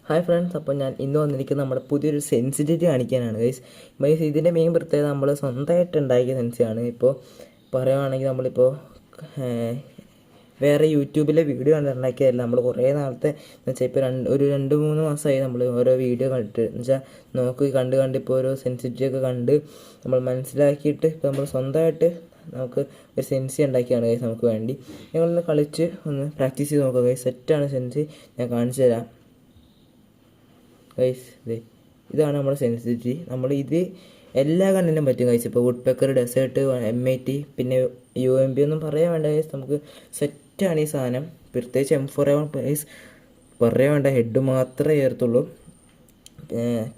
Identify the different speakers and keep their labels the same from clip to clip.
Speaker 1: Hi friends, അപ്പോൾ ഞാൻ ഇന്ന് വന്നിരിക്കുന്നത് നമ്മുടെ പുതിയൊരു സെൻസിറ്റിവിറ്റി കാണിക്കാനാണ് ഗൈസ്. ഇതിൻ്റെ മെയിൻ പ്രത്യേകത നമ്മൾ സ്വന്തമായിട്ട് ഉണ്ടാക്കിയ സെൻസിയാണ്. ഇപ്പോൾ പറയുകയാണെങ്കിൽ നമ്മളിപ്പോൾ വേറെ യൂട്യൂബിലെ വീഡിയോ കണ്ടുണ്ടാക്കിയതല്ല. നമ്മൾ കുറേ നാളത്തെ എന്ന് വെച്ചാൽ ഇപ്പോൾ ഒരു 2-3 മാസമായി നമ്മൾ ഓരോ വീഡിയോ കണ്ടിട്ട് എന്ന് വെച്ചാൽ കണ്ട് ഇപ്പോൾ ഓരോ സെൻസിറ്റിവിറ്റി ഒക്കെ കണ്ട് നമ്മൾ മനസ്സിലാക്കിയിട്ട് ഇപ്പോൾ നമ്മൾ സ്വന്തമായിട്ട് നമുക്ക് ഒരു സെൻസി ഉണ്ടാക്കിയാണ് ഗൈസ് നമുക്ക് വേണ്ടി. ഞങ്ങളൊന്ന് കളിച്ച് ഒന്ന് പ്രാക്ടീസ് ചെയ്ത് നോക്കുക ഗൈസ്. സെറ്റാണ് സെൻസി, ഞാൻ കാണിച്ചു തരാം ഗൈസ്. ഇതാണ് നമ്മുടെ സെൻസിറ്റിവിറ്റി. നമ്മൾ ഇത് എല്ലാ കണ്ണിനും പറ്റും ഗൈസ്. ഇപ്പോൾ വുഡ് പെക്കർ, ഡെസേർട്ട്, M80 പിന്നെ UMP ഒന്നും പറയാൻ വേണ്ട ഗൈസ്. നമുക്ക് സെറ്റാണ് ഈ സാധനം. പ്രത്യേകിച്ച് M4 ഗൈസ് പറയാൻ വേണ്ട, ഹെഡ് മാത്രമേ ചേർത്തുള്ളൂ.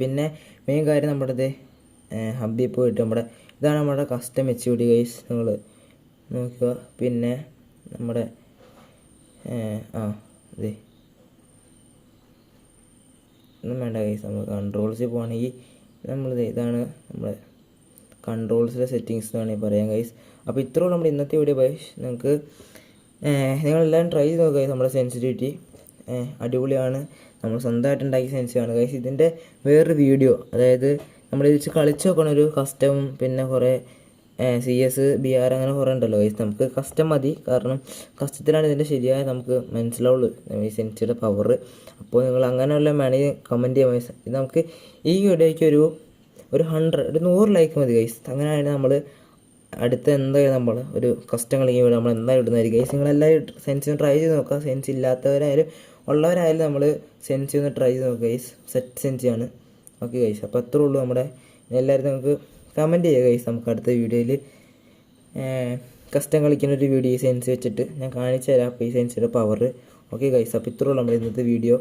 Speaker 1: പിന്നെ മെയിൻ കാര്യം നമ്മുടെ ഹബ്ബിൽ പോയിട്ട് ഇതാണ് നമ്മുടെ കസ്റ്റം HUD ഗൈസ്, നിങ്ങൾ നോക്കുക. പിന്നെ നമ്മുടെ ഒന്നും വേണ്ട ഗൈസ്. നമ്മൾ കൺട്രോൾസിൽ പോകുകയാണെങ്കിൽ ഇതാണ് നമ്മുടെ കൺട്രോൾസിലെ സെറ്റിങ്സ് എന്ന് വേണമെങ്കിൽ പറയാം ഗൈസ്. അപ്പോൾ ഇത്രയും നമ്മുടെ ഇന്നത്തെ വീഡിയോ ഗൈസ്. നിങ്ങളെല്ലാം ട്രൈ ചെയ്ത് നോക്കുക ഗൈസ്. നമ്മുടെ സെൻസിറ്റിവിറ്റി അടിപൊളിയാണ്. നമ്മൾ സ്വന്തമായിട്ട് ഉണ്ടാക്കിയ സെൻസിയാണ് ഗൈസ്. ഇതിൻ്റെ വേറൊരു വീഡിയോ, അതായത് നമ്മളിത് കളിച്ച് നോക്കണം ഒരു കസ്റ്റം, പിന്നെ കുറേ CS, BR അങ്ങനെ കുറേ ഉണ്ടല്ലോ ഗൈസ്. നമുക്ക് കസ്റ്റം മതി, കാരണം കസ്റ്റത്തിലാണ് ഇതിൻ്റെ ശരിയായ നമുക്ക് മനസ്സിലാവുള്ളൂ ഈ സെൻസിയുടെ പവർ. അപ്പോൾ നിങ്ങൾ അങ്ങനെയുള്ള വേണമെങ്കിൽ കമൻറ്റ് ചെയ്യാം ഗൈസ്. ഇത് നമുക്ക് ഈ വീഡിയോയ്ക്ക് ഒരു 100 ലൈക്ക് മതി ഗൈസ്. അങ്ങനെയാണെങ്കിൽ നമ്മൾ അടുത്ത എന്തായാലും നമ്മൾ ഒരു കസ്റ്റം കളിക്കുമ്പോൾ നമ്മൾ എന്തായാലും ഇടുന്നതായിരിക്കും ഗൈസ്. നിങ്ങളെല്ലാവരും സെൻസി ഒന്ന് ട്രൈ ചെയ്ത് നോക്കുക. സെൻസി ഇല്ലാത്തവരായാലും ഉള്ളവരായാലും നമ്മൾ സെൻസി ഒന്ന് ട്രൈ ചെയ്ത് നോക്കുക ഗൈസ്. സെറ്റ് സെൻസിയാണ്. ഓക്കെ ഗൈസ്, അപ്പോൾ അത്രേ ഉള്ളൂ. എല്ലാവരും നമുക്ക് കമൻറ്റ് ചെയ്യുക ഗൈസ്. നമുക്ക് അടുത്ത വീഡിയോയിൽ കസ്റ്റം കളിക്കുന്ന ഒരു വീഡിയോ സെൻസ് വെച്ചിട്ട് ഞാൻ കാണിച്ചു തരാം, അപ്പോൾ ഈ സെൻസിയുടെ പവർ. ഓക്കെ ഗൈസ്, അപ്പോൾ ഇത്രേ ഉള്ളൂ നമ്മുടെ ഇന്നത്തെ വീഡിയോ.